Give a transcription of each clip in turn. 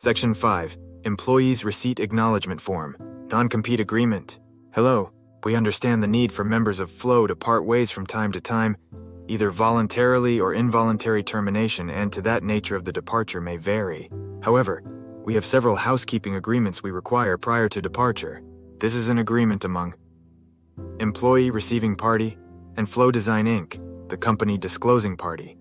Section 5. Employees Receipt Acknowledgement Form. Non-compete agreement. Hello. We understand the need for members of Flow to part ways from time to time, either voluntarily or involuntary termination, and to that nature of the departure may vary. However, we have several housekeeping agreements we require prior to departure. This is an agreement among employee receiving party and Flow Design Inc., the company disclosing party.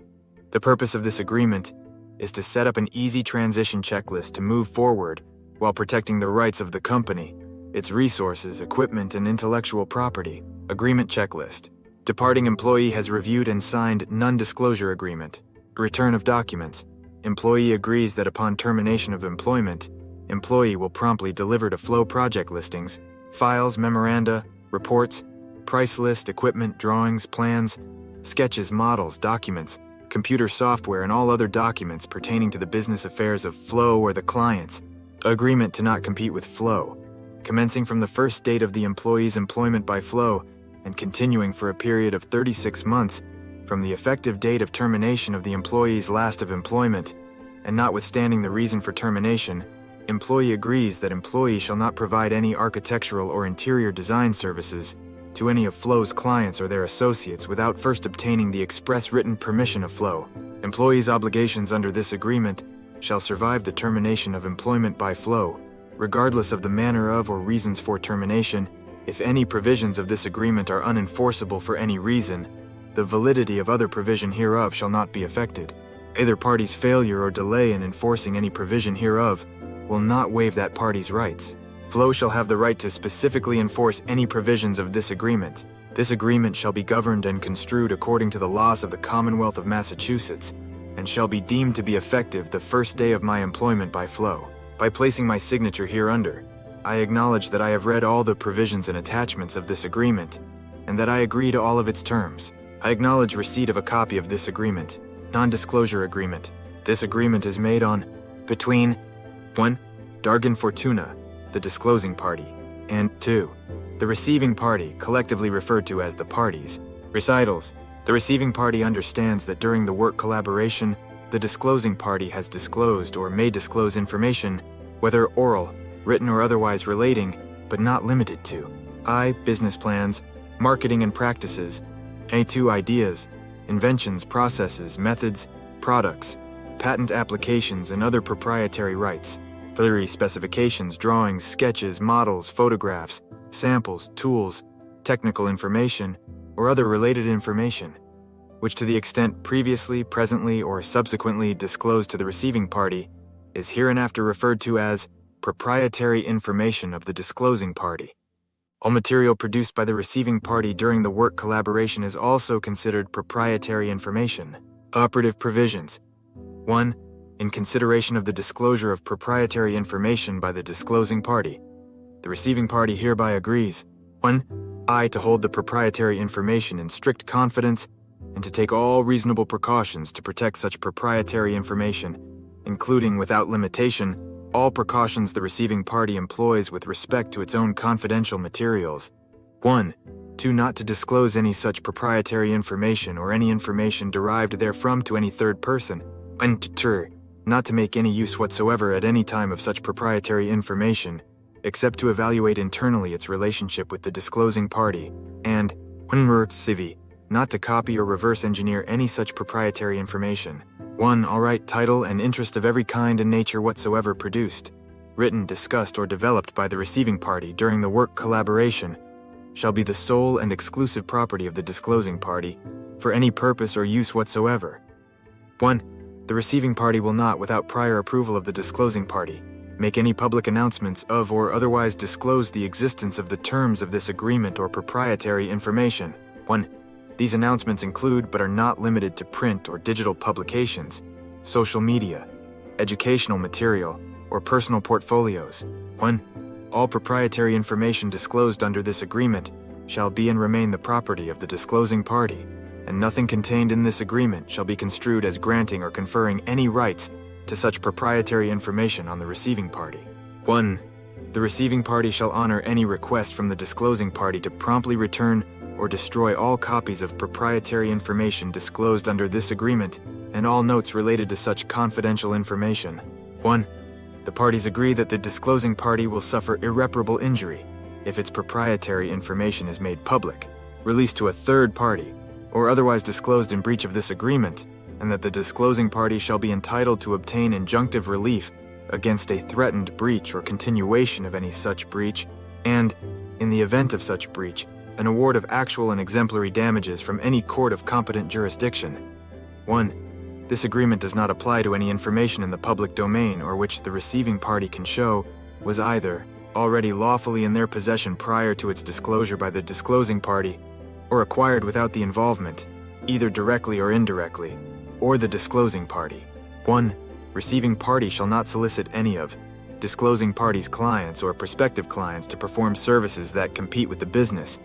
The purpose of this agreement is to set up an easy transition checklist to move forward while protecting the rights of the company, its resources, equipment, and intellectual property. Agreement checklist. Departing employee has reviewed and signed non-disclosure agreement. Return of documents. Employee agrees that upon termination of employment, employee will promptly deliver to Flow project listings, files, memoranda, reports, price list, equipment, drawings, plans, sketches, models, documents, computer software, and all other documents pertaining to the business affairs of Flow or the clients. Agreement to not compete with Flow, commencing from the first date of the employee's employment by Flow and continuing for a period of 36 months from the effective date of termination of the employee's last of employment, and notwithstanding the reason for termination, employee agrees that employee shall not provide any architectural or interior design services to any of Flow's clients or their associates without first obtaining the express written permission of Flow. Employee's obligations under this agreement shall survive the termination of employment by Flow, regardless of the manner of or reasons for termination. If any provisions of this agreement are unenforceable for any reason, the validity of other provision hereof shall not be affected. Either party's failure or delay in enforcing any provision hereof will not waive that party's rights. Flow shall have the right to specifically enforce any provisions of this agreement. This agreement shall be governed and construed according to the laws of the Commonwealth of Massachusetts, and shall be deemed to be effective the first day of my employment by Flow. By placing my signature hereunder, I acknowledge that I have read all the provisions and attachments of this agreement, and that I agree to all of its terms. I acknowledge receipt of a copy of this agreement. Non-disclosure agreement. This agreement is made on, between 1. Dargan Fortuna, the disclosing party, and 2. The receiving party, collectively referred to as the parties. Recitals. The receiving party understands that during the work collaboration, the disclosing party has disclosed or may disclose information, whether oral, written, or otherwise relating, but not limited to I. Business plans, marketing and practices, A2. Ideas, inventions, processes, methods, products, patent applications, and other proprietary rights. 3. Specifications, drawings, sketches, models, photographs, samples, tools, technical information, or other related information, which to the extent previously, presently, or subsequently disclosed to the receiving party is hereinafter referred to as proprietary information of the disclosing party. All material produced by the receiving party during the work collaboration is also considered proprietary information. Operative provisions. 1. In consideration of the disclosure of proprietary information by the disclosing party, the receiving party hereby agrees 1. To hold the proprietary information in strict confidence and to take all reasonable precautions to protect such proprietary information, including, without limitation, all precautions the receiving party employs with respect to its own confidential materials. 1. 2. Not to disclose any such proprietary information or any information derived therefrom to any third person. And 2. Not to make any use whatsoever at any time of such proprietary information, except to evaluate internally its relationship with the disclosing party, and 1. Not to copy or reverse engineer any such proprietary information. 1. All right, title and interest of every kind and nature whatsoever produced, written, discussed, or developed by the receiving party during the work collaboration shall be the sole and exclusive property of the disclosing party for any purpose or use whatsoever. 1. The receiving party will not, without prior approval of the disclosing party, make any public announcements of or otherwise disclose the existence of the terms of this agreement or proprietary information. 1. These announcements include, but are not limited to, print or digital publications, social media, educational material, or personal portfolios. 1. All proprietary information disclosed under this agreement shall be and remain the property of the disclosing party, and nothing contained in this agreement shall be construed as granting or conferring any rights to such proprietary information on the receiving party. 1. The receiving party shall honor any request from the disclosing party to promptly return or destroy all copies of proprietary information disclosed under this agreement and all notes related to such confidential information. 1. The parties agree that the disclosing party will suffer irreparable injury if its proprietary information is made public, released to a third party, or otherwise disclosed in breach of this agreement, and that the disclosing party shall be entitled to obtain injunctive relief against a threatened breach or continuation of any such breach, and, in the event of such breach, an award of actual and exemplary damages from any court of competent jurisdiction. 1. This agreement does not apply to any information in the public domain or which the receiving party can show was either already lawfully in their possession prior to its disclosure by the disclosing party, or acquired without the involvement, either directly or indirectly, or the disclosing party. 1. Receiving party shall not solicit any of disclosing party's clients or prospective clients to perform services that compete with the business,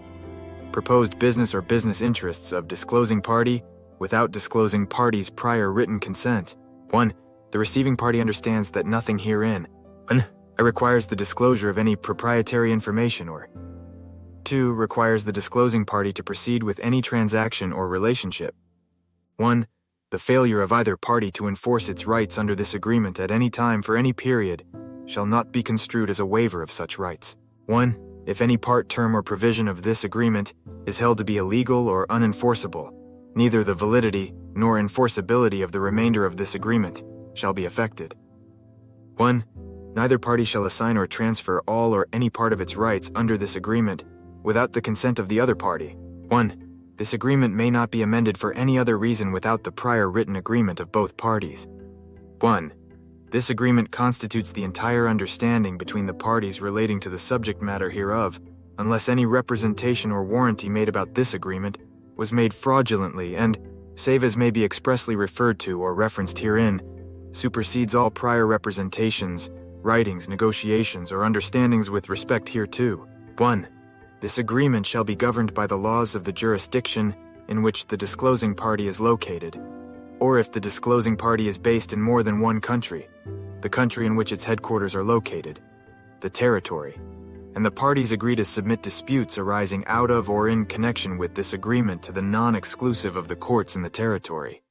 proposed business or business interests of disclosing party without disclosing party's prior written consent. 1. The receiving party understands that nothing herein requires the disclosure of any proprietary information or 2. Requires the disclosing party to proceed with any transaction or relationship. 1. The failure of either party to enforce its rights under this agreement at any time for any period shall not be construed as a waiver of such rights. 1. If any part, term, or provision of this agreement is held to be illegal or unenforceable, neither the validity nor enforceability of the remainder of this agreement shall be affected. 1. Neither party shall assign or transfer all or any part of its rights under this agreement without the consent of the other party. 1. This agreement may not be amended for any other reason without the prior written agreement of both parties. 1. This agreement constitutes the entire understanding between the parties relating to the subject matter hereof, unless any representation or warranty made about this agreement was made fraudulently and, save as may be expressly referred to or referenced herein, supersedes all prior representations, writings, negotiations, or understandings with respect hereto. 1. This agreement shall be governed by the laws of the jurisdiction in which the disclosing party is located, or if the disclosing party is based in more than one country, the country in which its headquarters are located, the territory, and the parties agree to submit disputes arising out of or in connection with this agreement to the non-exclusive of the courts in the territory.